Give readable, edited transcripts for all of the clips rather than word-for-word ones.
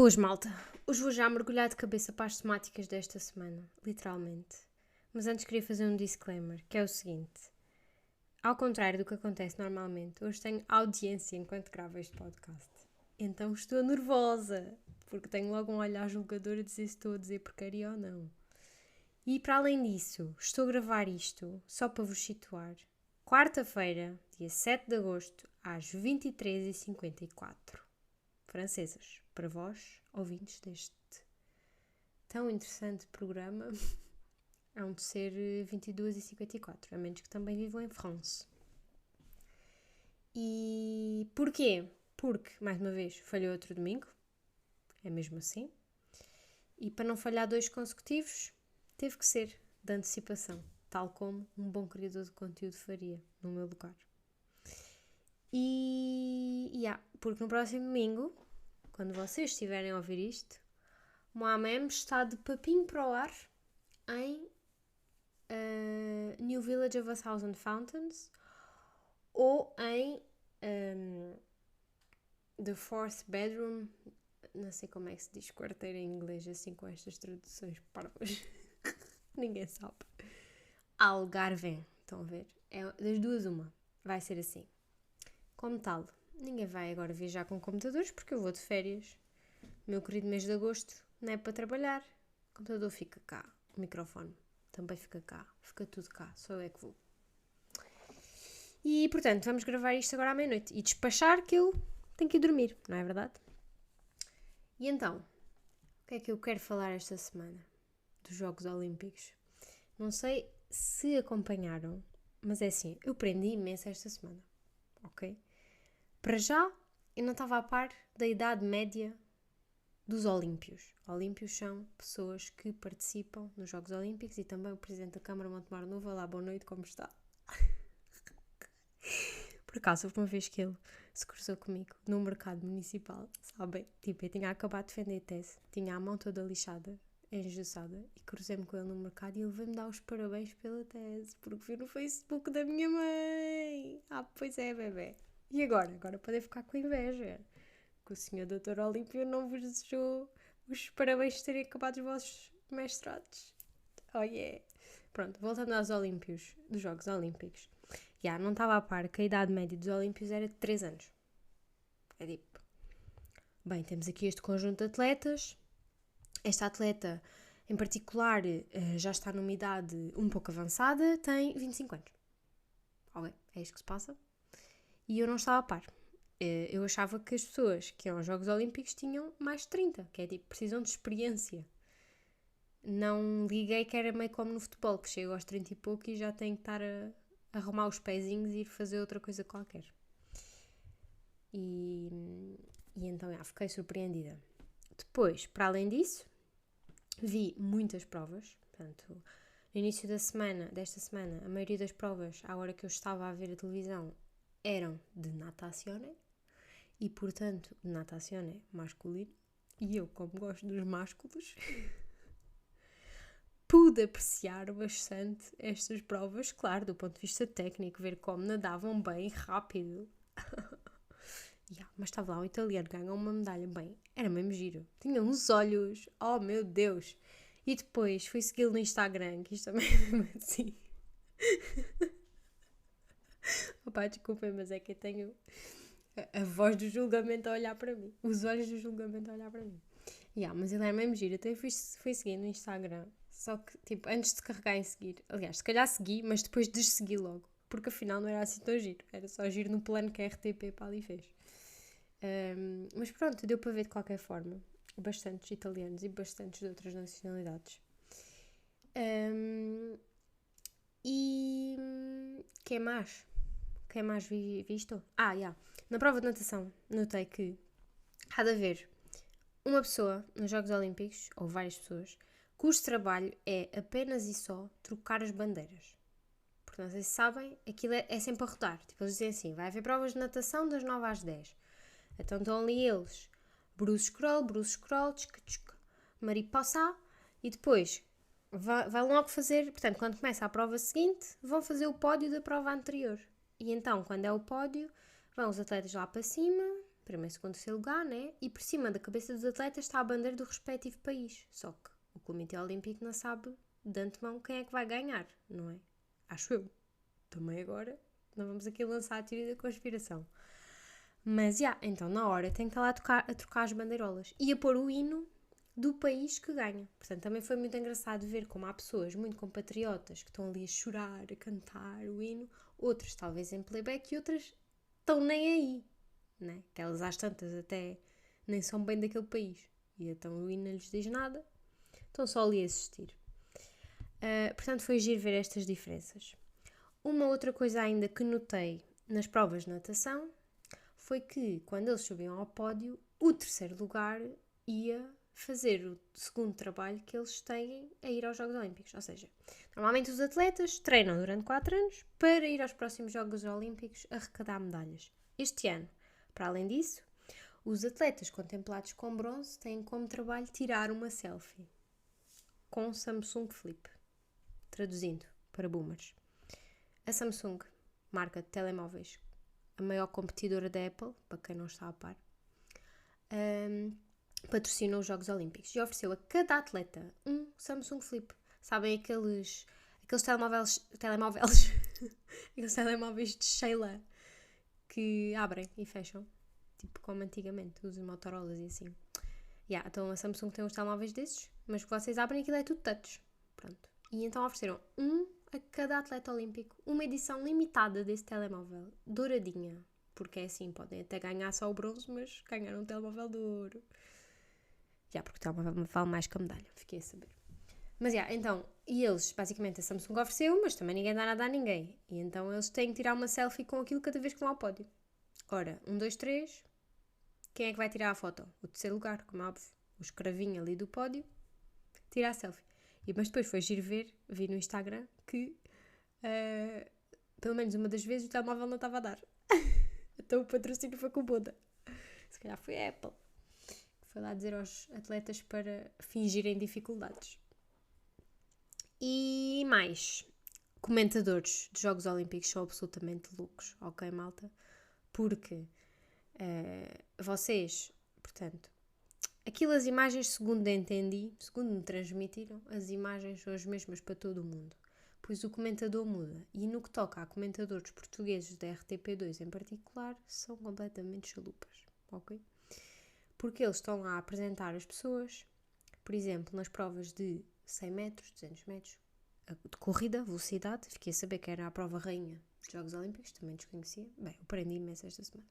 Boas, malta. Hoje vou já mergulhar de cabeça para as temáticas desta semana, literalmente. Mas antes queria fazer um disclaimer, que é o seguinte. Ao contrário do que acontece normalmente, hoje tenho audiência enquanto gravo este podcast. Então estou nervosa, porque tenho logo um olhar julgador a dizer se estou a dizer porcaria ou não. E para além disso, estou a gravar isto, só para vos situar, quarta-feira, dia 7 de agosto, às 23h54. Francesas, para vós, ouvintes deste tão interessante programa, hão de ser 22h54, a menos que também vivam em France. E porquê? Porque, mais uma vez, falhou outro domingo, é mesmo assim, e para não falhar 2 consecutivos, teve que ser de antecipação, tal como um bom criador de conteúdo faria, no meu lugar. Porque no próximo domingo, quando vocês estiverem a ouvir isto, Moamem está de papinho para o ar em New Village of a Thousand Fountains ou em The Fourth Bedroom, não sei como é que se diz quarteira em inglês, assim com estas traduções parvas, ninguém sabe. Algarve, estão a ver? É das duas uma, vai ser assim. Como tal, ninguém vai agora viajar com computadores porque eu vou de férias. Meu querido mês de agosto não é para trabalhar. O computador fica cá, o microfone também fica cá, fica tudo cá, só eu é que vou. E portanto, vamos gravar isto agora à meia-noite e despachar que eu tenho que ir dormir, não é verdade? E então, o que é que eu quero falar esta semana? Dos Jogos Olímpicos. Não sei se acompanharam, mas é assim, eu aprendi imenso esta semana, ok? Para já, eu não estava a par da idade média dos olímpios. Olímpios são pessoas que participam nos Jogos Olímpicos e também o Presidente da Câmara Montemar Novo. Olá, boa noite, como está? Por acaso, houve uma vez que ele se cruzou comigo no mercado municipal, sabem? Tipo, eu tinha acabado de defender a tese, tinha a mão toda lixada, engessada, e cruzei-me com ele no mercado e ele veio-me dar os parabéns pela tese, porque viu no Facebook da minha mãe. Ah, pois é, bebê. E agora? Agora podem ficar com inveja, que o senhor Dr. Olímpio não vos desejou os parabéns de terem acabado os vossos mestrados. Oh yeah! Pronto, voltando aos Olímpios, dos Jogos Olímpicos. Não estava a par que a idade média dos Olímpios era de 3 anos. É tipo... Bem, temos aqui este conjunto de atletas. Esta atleta, em particular, já está numa idade um pouco avançada, tem 25 anos. Ok, é isto que se passa. E eu não estava a par. Eu achava que as pessoas que iam aos Jogos Olímpicos tinham mais de 30, que é tipo, precisam de experiência. Não liguei que era meio como no futebol, que chego aos 30 e pouco e já tenho que estar a arrumar os pezinhos e ir fazer outra coisa qualquer. E então, fiquei surpreendida. Depois, para além disso, vi muitas provas. Portanto, no início desta semana, a maioria das provas, à hora que eu estava a ver a televisão, eram de natazione. E, portanto, natazione masculino. E eu, como gosto dos másculos, pude apreciar bastante estas provas, claro, do ponto de vista técnico, ver como nadavam bem rápido. Mas estava lá um italiano, ganhou uma medalha, bem, era mesmo giro. Tinha uns olhos, oh meu Deus! E depois fui segui-lo no Instagram, que isto também é mesmo assim. Opá, desculpem, mas é que eu tenho a voz do julgamento a olhar para mim. Os olhos do julgamento a olhar para mim. Mas ele é mesmo giro. Então eu fui seguir no Instagram. Só que, tipo, antes de carregar em seguir... Aliás, se calhar segui, mas depois dessegui logo. Porque afinal não era assim tão giro. Era só giro no plano que a RTP para ali fez. Mas pronto, deu para ver de qualquer forma. Bastantes italianos e bastantes de outras nacionalidades. E... Quem mais? Quem mais visto? Na prova de natação, notei que há de haver uma pessoa nos Jogos Olímpicos, ou várias pessoas, cujo trabalho é apenas e só trocar as bandeiras. Porque não sei se sabem, aquilo é sempre a rodar. Tipo, eles dizem assim, vai haver provas de natação das 9 às 10. Então estão ali eles, Bruce Scroll, mariposa, e depois vai logo fazer, portanto, quando começa a prova seguinte, vão fazer o pódio da prova anterior. E então, quando é o pódio, vão os atletas lá para cima, primeiro, segundo, terceiro lugar, né? E por cima da cabeça dos atletas está a bandeira do respectivo país. Só que o Comitê Olímpico não sabe de antemão quem é que vai ganhar, não é? Acho eu. Também agora não vamos aqui lançar a teoria da conspiração. Mas, então na hora tem que estar lá a trocar as bandeirolas e a pôr o hino do país que ganha. Portanto, também foi muito engraçado ver como há pessoas muito compatriotas que estão ali a chorar, a cantar o hino, outras talvez em playback e outras estão nem aí, né? Que elas às tantas até nem são bem daquele país. E então o hino não lhes diz nada, estão só ali a assistir. Portanto, foi giro ver estas diferenças. Uma outra coisa ainda que notei nas provas de natação foi que, quando eles subiam ao pódio, o terceiro lugar ia fazer o segundo trabalho que eles têm a ir aos Jogos Olímpicos. Ou seja, normalmente os atletas treinam durante 4 anos para ir aos próximos Jogos Olímpicos arrecadar medalhas. Este ano, para além disso, os atletas contemplados com bronze têm como trabalho tirar uma selfie com Samsung Flip. Traduzindo para boomers. A Samsung, marca de telemóveis, a maior competidora da Apple, para quem não está a par, patrocinou os Jogos Olímpicos e ofereceu a cada atleta um Samsung Flip. Sabem aqueles telemóveis aqueles telemóveis de Sheila que abrem e fecham, tipo como antigamente, os Motorolas e assim. Então a Samsung tem uns telemóveis desses, mas que vocês abrem aquilo é tudo touch. Pronto. E então ofereceram a cada atleta olímpico uma edição limitada desse telemóvel, douradinha. Porque é assim, podem até ganhar só o bronze, mas ganharam um telemóvel de ouro. Porque o telemóvel vale mais que a medalha, fiquei a saber. Mas então, e eles, basicamente a Samsung ofereceu, mas também ninguém dá nada a ninguém. E então eles têm que tirar uma selfie com aquilo cada vez que vão ao pódio. Ora, 1, 2, 3, quem é que vai tirar a foto? O terceiro lugar, como é óbvio, o escravinho ali do pódio, tira a selfie. Mas depois foi giro vi no Instagram que, pelo menos uma das vezes, o telemóvel não estava a dar. Então o patrocínio foi com o Buda. Se calhar foi a Apple, que foi lá dizer aos atletas para fingirem dificuldades. E mais, comentadores de Jogos Olímpicos são absolutamente loucos, ok, malta? Porque vocês, portanto, as imagens, segundo entendi, segundo me transmitiram, as imagens são as mesmas para todo o mundo. Pois o comentador muda. E no que toca a comentadores portugueses da RTP2 em particular, são completamente chalupas, ok? Porque eles estão lá a apresentar as pessoas, por exemplo, nas provas de 100 metros, 200 metros, de corrida, velocidade, fiquei a saber que era a prova rainha dos Jogos Olímpicos, também desconhecia. Bem, eu aprendi imenso esta semana.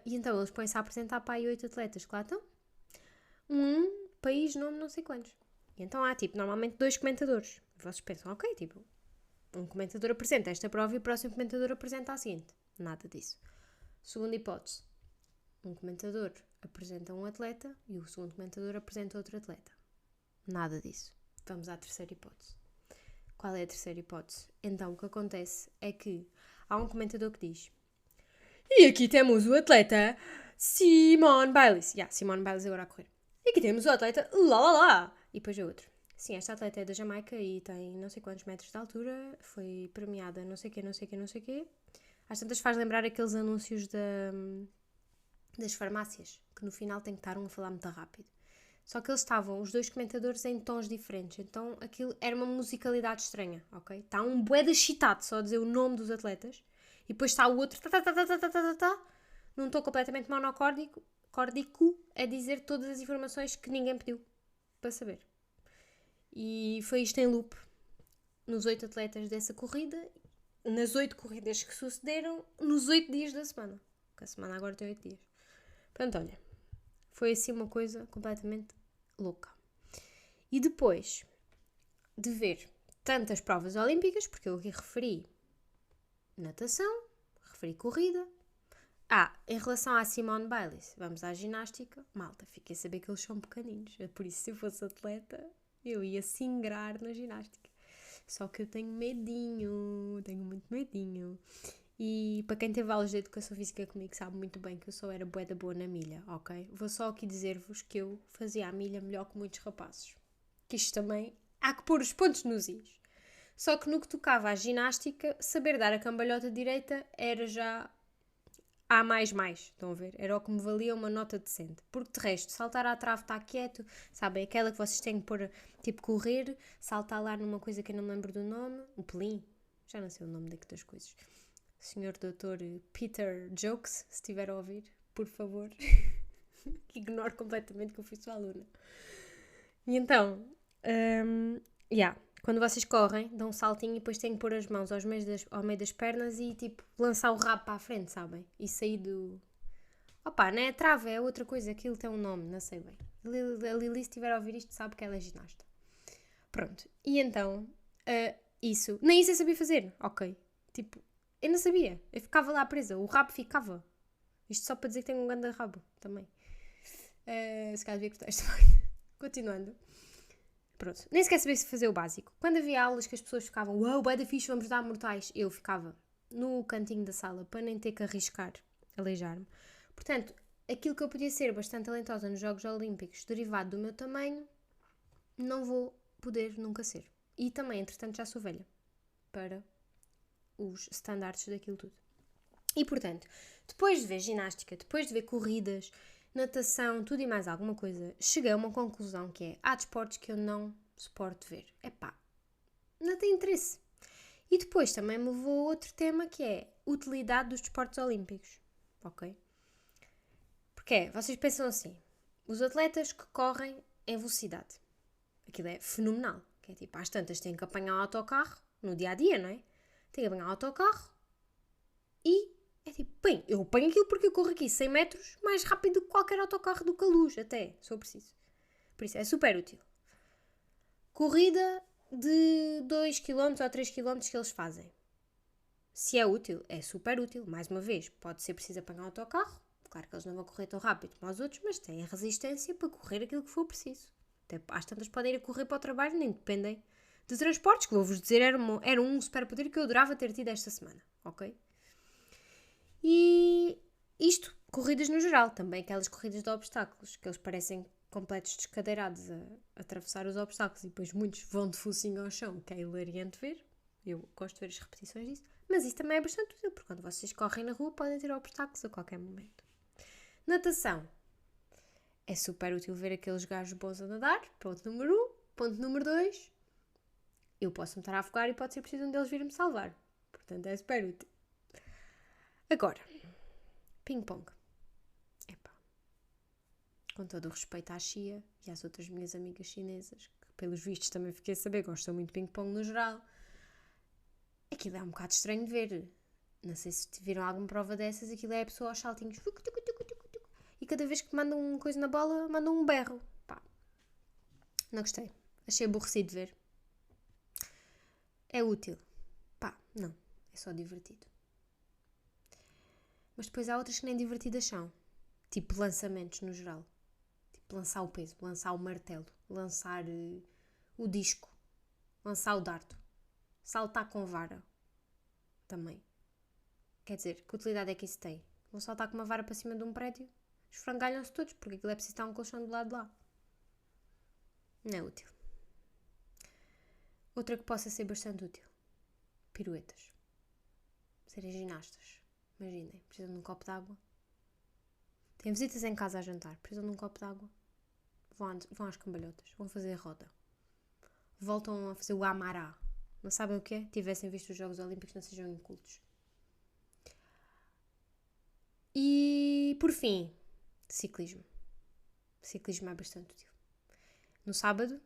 E então eles põem-se a apresentar para aí 8 atletas que lá estão. Um país, nome, não sei quantos. E então há, normalmente 2 comentadores. E vocês pensam, ok, um comentador apresenta esta prova e o próximo comentador apresenta a seguinte. Nada disso. Segunda hipótese. Um comentador apresenta um atleta e o segundo comentador apresenta outro atleta. Nada disso. Vamos à terceira hipótese. Qual é a terceira hipótese? Então, o que acontece é que há um comentador que diz: e aqui temos o atleta Simone Biles. Simone Biles agora a correr. E aqui temos o atleta lá. E depois o outro. Sim, esta atleta é da Jamaica e tem não sei quantos metros de altura. Foi premiada não sei quê. Às tantas faz lembrar aqueles anúncios das farmácias, que no final tem que estar um a falar muito rápido. Só que eles estavam, os 2 comentadores, em tons diferentes. Então aquilo era uma musicalidade estranha, ok? Está um bué de excitado só a dizer o nome dos atletas. E depois está o outro num tom completamente monocórdico a dizer todas as informações que ninguém pediu para saber. E foi isto em loop nos 8 atletas dessa corrida, nas 8 corridas que sucederam, nos 8 dias da semana. Porque a semana agora tem 8 dias. Portanto, olha, foi assim uma coisa completamente louca. E depois de ver tantas provas olímpicas, porque eu aqui referi natação, referi corrida. Em relação à Simone Biles, vamos à ginástica. Malta, fiquei a saber que eles são pequeninos. Por isso, se eu fosse atleta, eu ia singrar na ginástica. Só que eu tenho muito medinho. E para quem teve aulas de educação física comigo sabe muito bem que eu só era bué da boa na milha, ok? Vou só aqui dizer-vos que eu fazia a milha melhor que muitos rapazes. Que isto também há que pôr os pontos nos is. Só que no que tocava à ginástica, saber dar a cambalhota direita era já A++, estão a ver? Era o que me valia uma nota decente. Porque de resto, saltar à trave está quieto, sabem? Aquela que vocês têm que pôr, tipo, correr, saltar lá numa coisa que eu não me lembro do nome, o pelim, já não sei o nome das coisas. Senhor Doutor Peter Jokes, se estiver a ouvir, por favor, ignore completamente que eu fui sua aluna. E então, quando vocês correm, dão um saltinho e depois têm que pôr as mãos ao meio das pernas e tipo lançar o rabo para a frente, sabem? E sair do... Opa, não é trave, é outra coisa, aquilo tem um nome, não sei bem. A Lili, se estiver a ouvir isto, sabe que ela é ginasta. Pronto, e então, isso, nem isso eu sabia fazer, ok? Tipo, eu não sabia, eu ficava lá presa, o rabo ficava. Isto só para dizer que tenho um grande rabo também. Se calhar devia cortar esta parte. Continuando. Pronto, nem sequer sabia fazer o básico. Quando havia aulas que as pessoas ficavam, uau, bué da fixe, vamos dar mortais, eu ficava no cantinho da sala para nem ter que arriscar, aleijar-me. Portanto, aquilo que eu podia ser bastante talentosa nos Jogos Olímpicos, derivado do meu tamanho, não vou poder nunca ser. E também, entretanto, já sou velha para os standards daquilo tudo. E, portanto, depois de ver ginástica, depois de ver corridas, natação, tudo e mais alguma coisa, cheguei a uma conclusão que é, há desportos que eu não suporto ver. Epá, não tem interesse. E depois também me levou a outro tema que é utilidade dos desportos olímpicos. Ok? Porque é, vocês pensam assim, os atletas que correm em velocidade, aquilo é fenomenal. Que é tipo, às tantas têm que apanhar o autocarro, no dia-a-dia, não é? Têm que apanhar o autocarro e é tipo, bem, eu apanho aquilo porque eu corro aqui 100 metros mais rápido do que qualquer autocarro do Caluz, até, se eu preciso. Por isso, é super útil. Corrida de 2 km ou 3 km que eles fazem. Se é útil, é super útil. Mais uma vez, pode ser preciso apanhar o autocarro. Claro que eles não vão correr tão rápido como os outros, mas têm a resistência para correr aquilo que for preciso. Até às tantas podem ir a correr para o trabalho, nem dependem de transportes, que vou-vos dizer, era um superpoder que eu adorava ter tido esta semana, ok? E isto, corridas no geral, também aquelas corridas de obstáculos, que eles parecem completos descadeirados a atravessar os obstáculos e depois muitos vão de focinho ao chão, que é hilariante ver. Eu gosto de ver as repetições disso. Mas isso também é bastante útil, porque quando vocês correm na rua podem ter obstáculos a qualquer momento. Natação. É super útil ver aqueles gajos bons a nadar, ponto número 1. Ponto número 2. Eu posso me estar a afogar e pode ser preciso um deles vir-me salvar. Portanto, é super útil. Agora, ping-pong. Epá. Com todo o respeito à Xia e às outras minhas amigas chinesas, que pelos vistos também fiquei a saber, gostam muito de ping-pong no geral, aquilo é um bocado estranho de ver. Não sei se viram alguma prova dessas, aquilo é a pessoa aos saltinhos. E cada vez que mandam uma coisa na bola, mandam um berro. Pá. Não gostei. Achei aborrecido de ver. É útil. Pá, não. É só divertido. Mas depois há outras que nem divertidas são. Tipo lançamentos no geral. Tipo lançar o peso, lançar o martelo, lançar o disco, lançar o dardo. Saltar com vara. Também. Quer dizer, que utilidade é que isso tem? Vão saltar com uma vara para cima de um prédio? Esfrangalham-se todos, porque aquilo é preciso estar um colchão do lado de lá. Não é útil. Outra que possa ser bastante útil. Piruetas. Serem ginastas. Imaginem, precisam de um copo de água. Têm visitas em casa a jantar, precisam de um copo de água. Vão às cambalhotas, vão fazer a roda. Voltam a fazer o amará. Não sabem o que é? Tivessem visto os Jogos Olímpicos, não sejam incultos. E, por fim, ciclismo. Ciclismo é bastante útil. No sábado,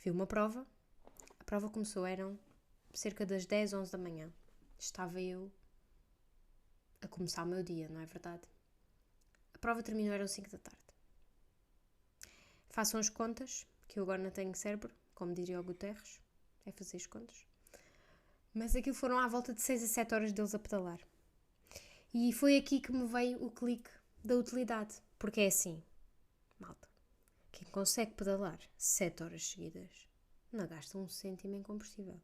vi uma prova. A prova começou, eram cerca das 10, 11 da manhã. Estava eu a começar o meu dia, não é verdade? A prova terminou, eram 5 da tarde. Façam as contas, que eu agora não tenho cérebro, como diria o Guterres, é fazer as contas. Mas aquilo foram à volta de 6 a 7 horas deles a pedalar. E foi aqui que me veio o clique da utilidade. Porque é assim, malta, quem consegue pedalar 7 horas seguidas não gasta um cêntimo em combustível.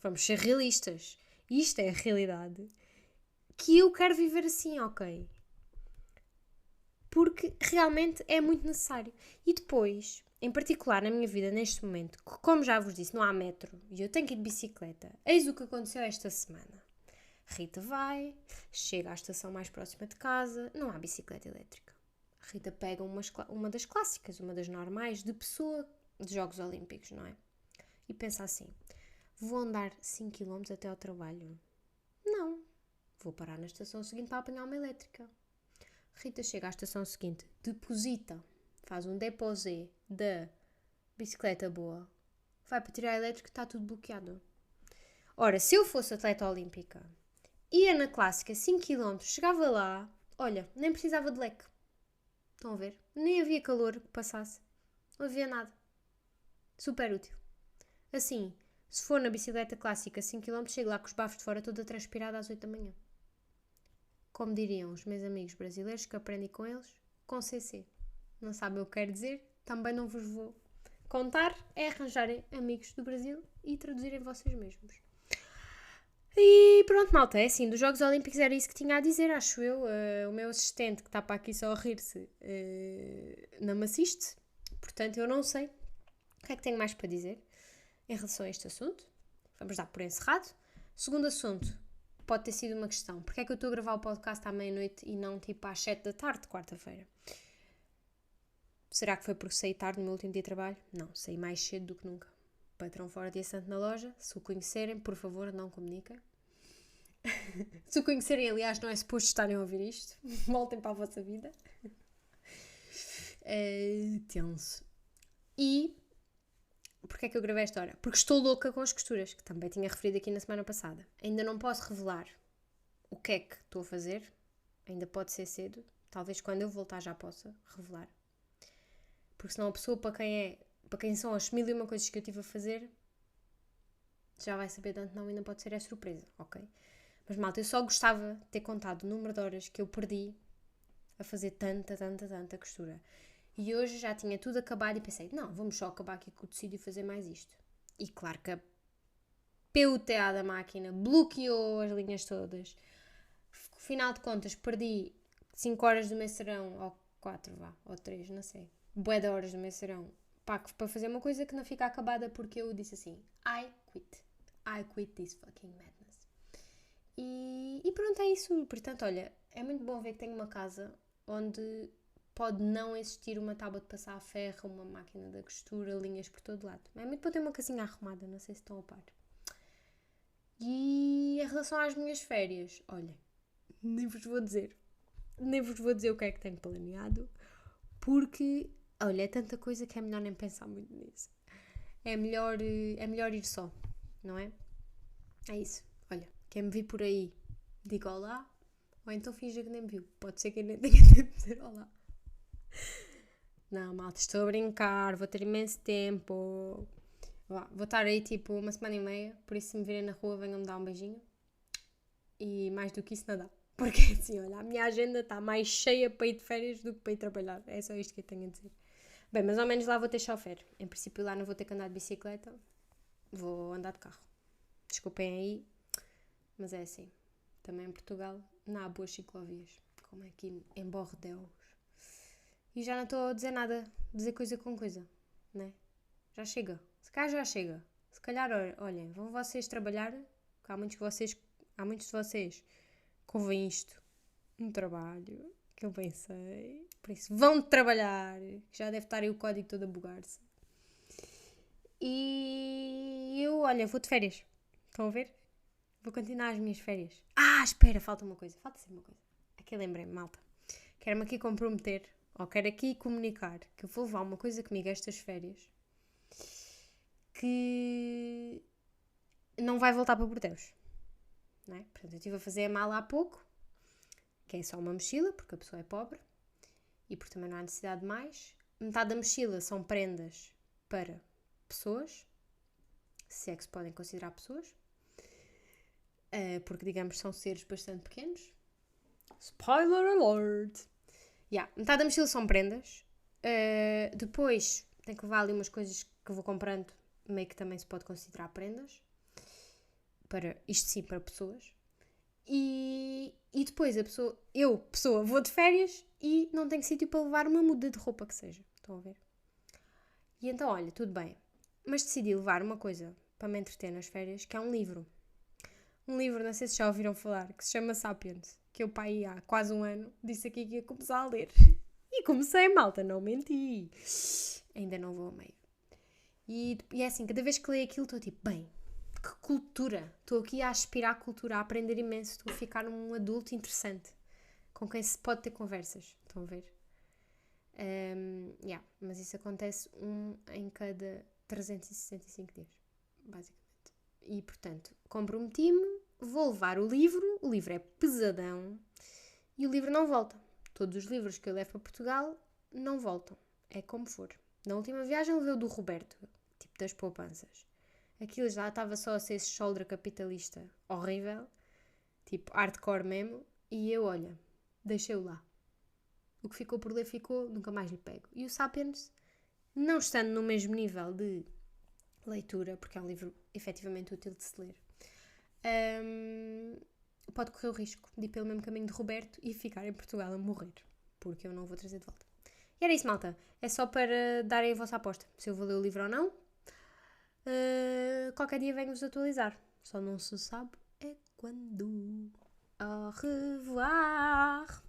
Vamos ser realistas. Isto é a realidade. Que eu quero viver assim, ok? Porque realmente é muito necessário. E depois, em particular na minha vida neste momento, que como já vos disse, não há metro e eu tenho que ir de bicicleta, eis o que aconteceu esta semana. Rita vai, chega à estação mais próxima de casa, não há bicicleta elétrica. A Rita pega uma das clássicas, uma das normais, de pessoa de Jogos Olímpicos, não é? E pensa assim, vou andar 5 km até ao trabalho? Não, vou parar na estação seguinte para apanhar uma elétrica. Rita chega à estação seguinte, deposita, faz um depósito da bicicleta boa, vai para tirar a elétrica e está tudo bloqueado. Ora, se eu fosse atleta olímpica, ia na clássica 5 km, chegava lá, olha, nem precisava de leque. Estão a ver? Nem havia calor que passasse. Não havia nada. Super útil. Assim, se for na bicicleta clássica 5 km, chego lá com os bafos de fora toda transpirada às 8 da manhã. Como diriam os meus amigos brasileiros, que aprendi com eles, com CC. Não sabem o que quer dizer? Também não vos vou contar. É arranjarem amigos do Brasil e traduzirem vocês mesmos. E pronto, malta, é assim, dos Jogos Olímpicos era isso que tinha a dizer, acho eu. O meu assistente, que está para aqui só a rir-se, não me assiste. Portanto, eu não sei o que é que tenho mais para dizer em relação a este assunto. Vamos dar por encerrado. Segundo assunto, pode ter sido uma questão. Porquê é que eu estou a gravar o podcast à meia-noite e não tipo às 7 da tarde, quarta-feira? Será que foi porque saí tarde no meu último dia de trabalho? Não, saí mais cedo do que nunca. Patrão fora dia santo na loja. Se o conhecerem, por favor, não comuniquem. Se o conhecerem, aliás, não é suposto estarem a ouvir isto. Voltem para a vossa vida. Tenso. E porquê é que eu gravei esta hora? Porque estou louca com as costuras, que também tinha referido aqui na semana passada. Ainda não posso revelar o que é que estou a fazer. Ainda pode ser cedo. Talvez quando eu voltar já possa revelar. Porque senão a pessoa para quem são as 1001 coisas que eu estive a fazer, já vai saber de antemão, ainda pode ser a surpresa, ok? Mas malta, eu só gostava de ter contado o número de horas que eu perdi a fazer tanta costura. E hoje já tinha tudo acabado e pensei, não, vamos só acabar aqui com o tecido e fazer mais isto. E claro que a PUTA da máquina bloqueou as linhas todas. Final de contas, perdi 5 horas do meu serão, ou 4, ou 3, não sei. Bué de horas do meu serão para fazer uma coisa que não fica acabada porque eu disse assim, I quit this fucking madness. E pronto, é isso. Portanto, olha, é muito bom ver que tenho uma casa onde pode não existir uma tábua de passar a ferro, uma máquina de costura, linhas por todo lado. É muito bom ter uma casinha arrumada, não sei se estão a par. E em relação às minhas férias, olha, nem vos vou dizer o que é que tenho planeado, porque, olha, é tanta coisa que é melhor nem pensar muito nisso. É melhor ir só, não é? É isso. Olha, quem me vir por aí, diga olá, ou então finja que nem me viu. Pode ser que eu nem tenha tempo de dizer olá. Não, malta, estou a brincar, vou ter imenso tempo. Vou estar aí tipo uma semana e meia, por isso se me virem na rua venham-me dar um beijinho. E mais do que isso não dá. Porque assim, olha, a minha agenda está mais cheia para ir de férias do que para ir trabalhar. É só isto que eu tenho a dizer. Bem, mas ao menos lá vou ter chofer. Em princípio lá não vou ter que andar de bicicleta. Vou andar de carro. Desculpem aí, mas é assim. Também em Portugal não há boas ciclovias, como é aqui em Bordeaux. E já não estou a dizer nada, dizer coisa com coisa, né? Já chega. Se calhar já chega. Se calhar, olhem, vão vocês trabalhar, que há muitos de vocês que ouvem isto no trabalho, que eu bem sei. Por isso, vão trabalhar, já deve estar aí o código todo a bugar-se. E eu, olha, vou de férias. Estão a ver? Vou continuar as minhas férias. Espera, falta sempre uma coisa. Aqui lembrei-me, malta. Quero-me aqui comprometer, ou quero aqui comunicar, que eu vou levar uma coisa comigo estas férias que não vai voltar para Bordeaux. Não é? Portanto, eu estive a fazer a mala há pouco, que é só uma mochila, porque a pessoa é pobre, e porque também não há necessidade de mais. Metade da mochila são prendas para pessoas, se é que se podem considerar pessoas, porque, digamos, são seres bastante pequenos. Spoiler alert! Metade da mochila são prendas. Depois tenho que levar ali umas coisas que vou comprando, meio que também se pode considerar prendas. Isto sim, para pessoas. E depois pessoa, vou de férias e não tenho sítio para levar uma muda de roupa que seja. Estão a ver? E então, olha, tudo bem. Mas decidi levar uma coisa para me entreter nas férias, que é um livro. um livro, não sei se já ouviram falar, que se chama Sapiens, que eu, pai, há quase um ano, disse aqui que ia começar a ler. E comecei, malta, não menti. Ainda não vou a meio. E é assim, cada vez que leio aquilo estou tipo, bem, que cultura. Estou aqui a aspirar à cultura, a aprender imenso. Estou a ficar um adulto interessante, com quem se pode ter conversas. Estão a ver? Mas isso acontece em cada 365 dias, basicamente. E, portanto, comprometi-me, vou levar o livro é pesadão e o livro não volta. Todos os livros que eu levo para Portugal não voltam. É como for. Na última viagem levei o do Roberto, tipo das poupanças. Aquilo já estava só a ser esse shoulder capitalista horrível, tipo hardcore mesmo, e eu, olha, deixei-o lá. O que ficou por ler ficou, nunca mais lhe pego. E o Sapiens, não estando no mesmo nível de leitura, porque é um livro efetivamente útil de se ler, pode correr o risco de ir pelo mesmo caminho de Roberto e ficar em Portugal a morrer, porque eu não vou trazer de volta. E era isso, malta. É só para darem a vossa aposta, se eu vou ler o livro ou não. Qualquer dia venho-vos atualizar. Só não se sabe é quando. Au revoir!